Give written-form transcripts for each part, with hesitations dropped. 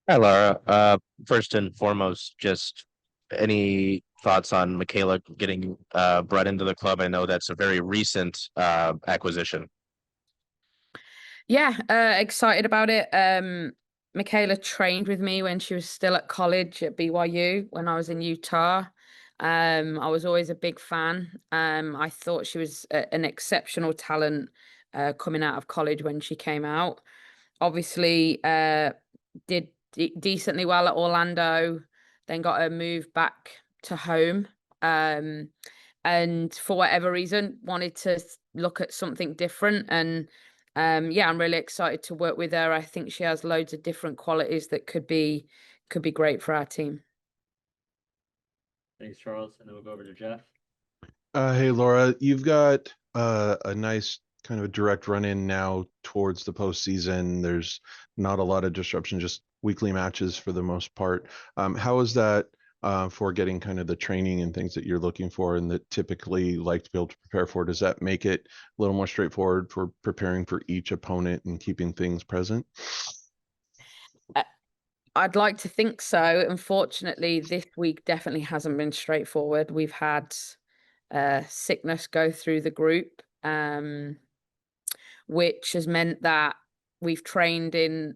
Hi, Laura. First and foremost, just any thoughts on Mikayla getting brought into the club? I know that's a very recent acquisition. Yeah, excited about it. Michaela trained with me when she was still at college at BYU when I was in Utah. I was always a big fan. I thought she was an exceptional talent coming out of college when she came out. Obviously, did decently well at Orlando, then got a move back to home. Um, and for whatever reason, wanted to look at something different. And yeah, I'm really excited to work with her. I think she has loads of different qualities that could be great for our team. Thanks, Charles. And then we'll go over to Jeff. Hey Laura, you've got a nice kind of a direct run in now towards the postseason. There's not a lot of disruption, just weekly matches for the most part. How is that for getting kind of the training and things that you're looking for and that typically like to be able to prepare for? Does that make it a little more straightforward for preparing for each opponent and keeping things present? Uh, I'd like to think so. Unfortunately, this week definitely hasn't been straightforward. We've had sickness go through the group, which has meant that we've trained in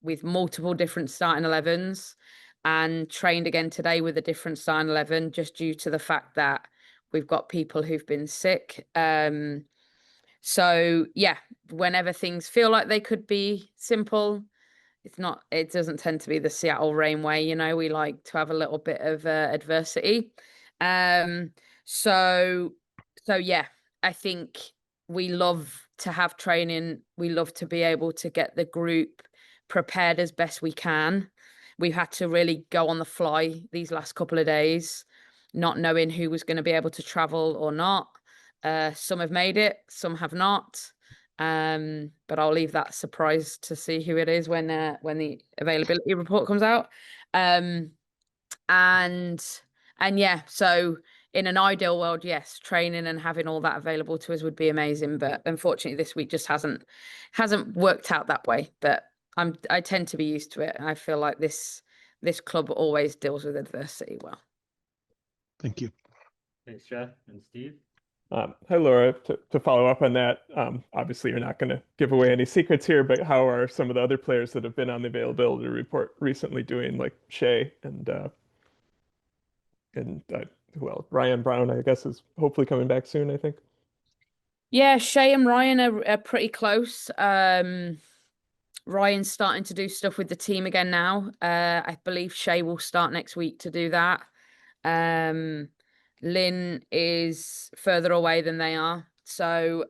with multiple different starting 11s and trained again today with a different starting 11 just due to the fact that we've got people who've been sick. So yeah, whenever things feel like they could be simple, it doesn't tend to be the Seattle rain way. We like to have a little bit of adversity. Um, so, so yeah, I think we love to have training. We love to be able to get the group prepared as best we can. We've had to really go on the fly these last couple of days, not knowing who was going to be able to travel or not. Some have made it, some have not. But I'll leave that surprise to see who it is when the availability report comes out. Um, and and yeah, so in an ideal world, yes, training and having all that available to us would be amazing. But unfortunately, this week just hasn't worked out that way. But I tend to be used to it. I feel like this club always deals with adversity well. Thank you. Thanks, Jeff. And Steve. Hi, Laura. To follow up on that, obviously you're not going to give away any secrets here, but how are some of the other players that have been on the availability report recently doing, like Shea and well, Ryan Brown, I guess, is hopefully coming back soon, I think. Yeah, Shay and Ryan are pretty close. Ryan's starting to do stuff with the team again now. I believe Shay will start next week to do that. Um, Lynn is further away than they are. So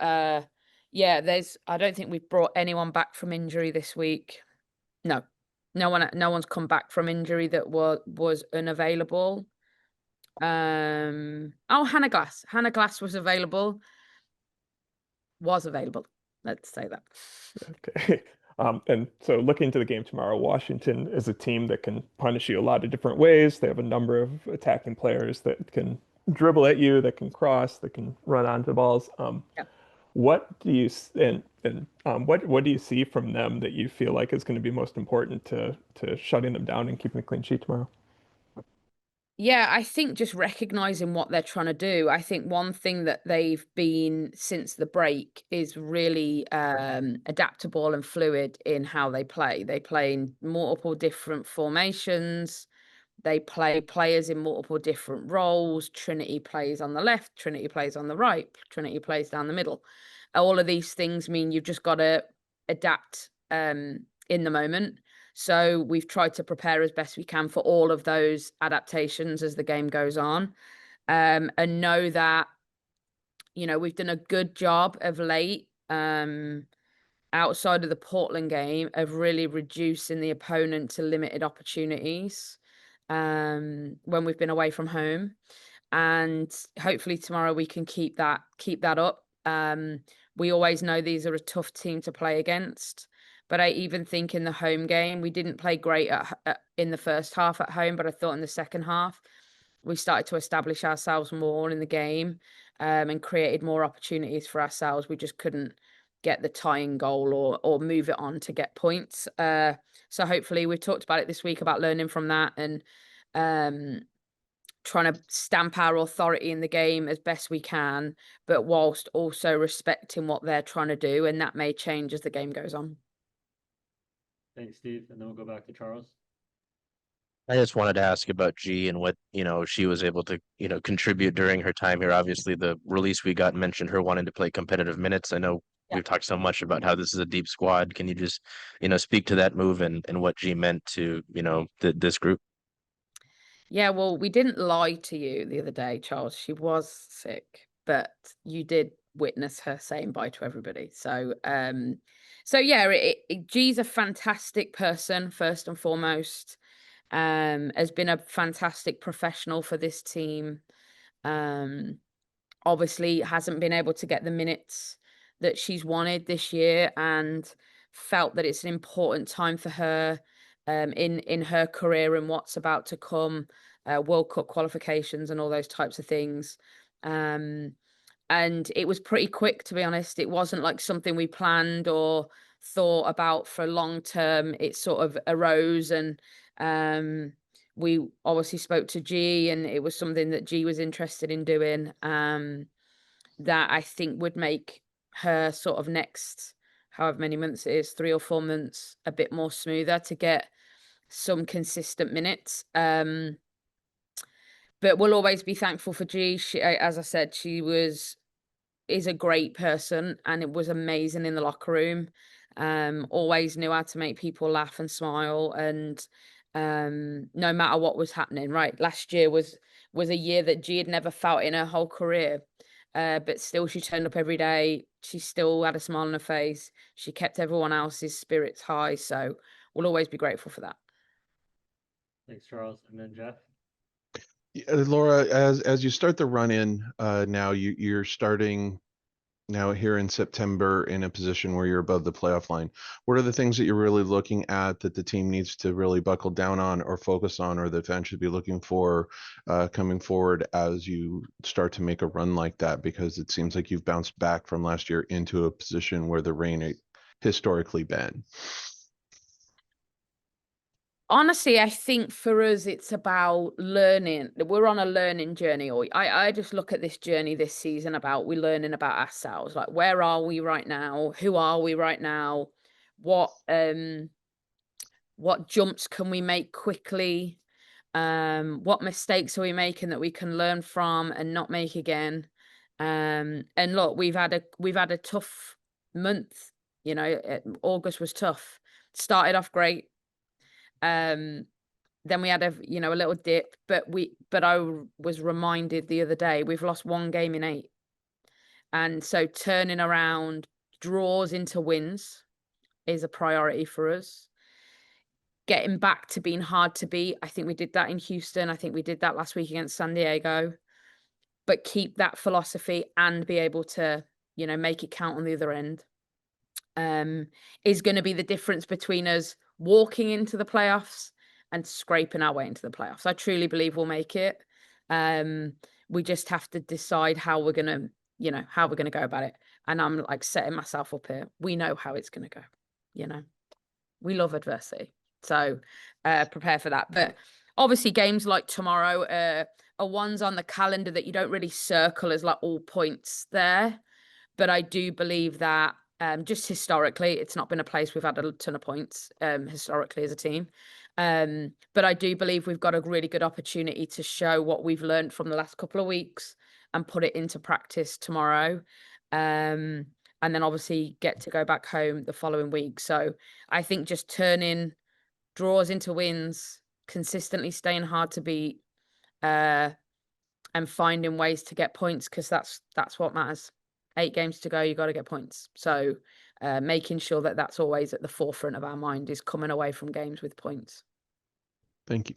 yeah, I don't think we've brought anyone back from injury this week. No. No one's come back from injury that was unavailable. Oh, Hannah Glass. Hannah Glass was available. Was available. Let's say that. Okay. And so looking to the game tomorrow, Washington is a team that can punish you a lot of different ways. They have a number of attacking players that can dribble at you, that can cross, that can run onto balls. Yeah. What do you what do you see from them that you feel like is going to be most important to shutting them down and keeping a clean sheet tomorrow? Yeah, I think just recognizing what they're trying to do. I think one thing that they've been since the break is really adaptable and fluid in how they play. They play in multiple different formations. They play players in multiple different roles. Trinity plays on the left, Trinity plays on the right, Trinity plays down the middle. All of these things mean you've just got to adapt in the moment. So we've tried to prepare as best we can for all of those adaptations as the game goes on. And know that, we've done a good job of late, outside of the Portland game, of really reducing the opponent to limited opportunities when we've been away from home. And hopefully tomorrow we can keep that up. We always know these are a tough team to play against. But I even think in the home game, we didn't play great in the first half at home, but I thought in the second half, we started to establish ourselves more in the game, and created more opportunities for ourselves. We just get the tying goal or move it on to get points. So hopefully we've talked about it this week about learning from that and trying to stamp our authority in the game as best we can, but whilst also respecting what they're trying to do, and that may change as the game goes on. Thanks, Steve. And then we'll go back to Charles. I just wanted to ask about G and what, she was able to, contribute during her time here. Obviously, the release we got mentioned her wanting to play competitive minutes. I know we've talked so much about how this is a deep squad. Can you just, speak to that move and what G meant to, this group? Yeah, well, we didn't lie to you the other day, Charles. She was sick, but you did witness her saying bye to everybody. So, yeah, G's a fantastic person, first and foremost. Has been a fantastic professional for this team. Obviously hasn't been able to get the minutes that she's wanted this year, and felt that it's an important time for her in her career and what's about to come, World Cup qualifications and all those types of things. And it was pretty quick, to be honest. It wasn't like something we planned or thought about for long term. It sort of arose, and we obviously spoke to G, and it was something that G was interested in doing, that I think would make her sort of next, however many months it is, 3 or 4 months, a bit more smoother to get some consistent minutes. But we'll always be thankful for G. She, as I said, is a great person, and it was amazing in the locker room. Always knew how to make people laugh and smile, and no matter what was happening. Right, last year was a year that G had never felt in her whole career, but still she turned up every day. She still had a smile on her face. She kept everyone else's spirits high, so we'll always be grateful for that. Thanks, Charles. And then Jeff. Laura, as you start the run in now, you're starting now here in September in a position where you're above the playoff line. What are the things that you're really looking at that the team needs to really buckle down on or focus on, or the fans should be looking for coming forward as you start to make a run like that? Because it seems like you've bounced back from last year into a position where the Reign historically been. Honestly, I think for us, it's about learning. We're on a learning journey. Or I just look at this journey this season about we're learning about ourselves. Like, where are we right now? Who are we right now? What jumps can we make quickly? What mistakes are we making that we can learn from and not make again? And look, we've had a tough month. August was tough. Started off great. Then we had a little dip, but I was reminded the other day we've lost 1 game in 8, and so turning around draws into wins is a priority for us. Getting back to being hard to beat, I think we did that in Houston. I think we did that last week against San Diego. But keep that philosophy and be able to make it count on the other end is going to be the difference between us walking into the playoffs and scraping our way into the playoffs. I truly believe we'll make it. We just have to decide how we're gonna go about it. And I'm like setting myself up here. We know how it's gonna go. We love adversity, so prepare for that. But obviously, games like tomorrow are ones on the calendar that you don't really circle as like all points there. But I do believe that just historically, it's not been a place we've had a ton of points historically as a team. But I do believe we've got a really good opportunity to show what we've learned from the last couple of weeks and put it into practice tomorrow. And then obviously get to go back home the following week. So I think just turning draws into wins, consistently staying hard to beat, and finding ways to get points, because that's what matters. 8 games to go, you got to get points. So making sure that that's always at the forefront of our mind is coming away from games with points. Thank you.